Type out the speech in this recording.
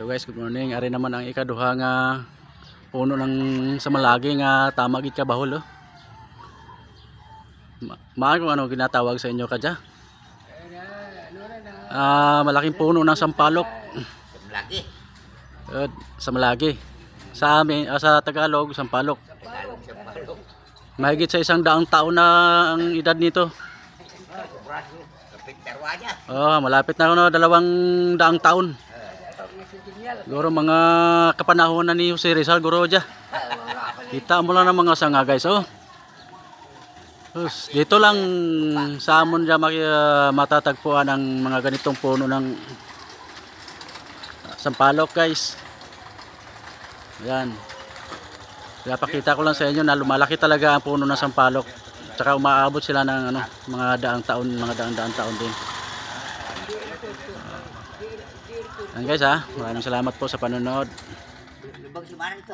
Hello guys, good morning. Ari naman ang ikaduha nga puno ng samalagi nga tama gid ka bahol oh. Kung ano ginatawag sa inyo kadya? Malaking puno ng sampalok. Samalagi. Samalagi. Sa amin, sa Tagalog, sampalok. Tagalog sampalok. Mahigit sa 100 taon na ang edad nito. Kapit darwanya. Malapit na 200 taon. Guro mga kapanahon na ni Jose Rizal guro dya. Kita mo lang ng mga sanga guys oh. Dito lang sa amon dya matatagpuan ang mga ganitong puno ng sampalok guys. Yan. Kaya pakita ko lang sa inyo na lumalaki talaga ang puno ng sampalok. Tsaka umaabot sila ng mga daang taon din. Yan guys ha, maraming salamat po sa panonood.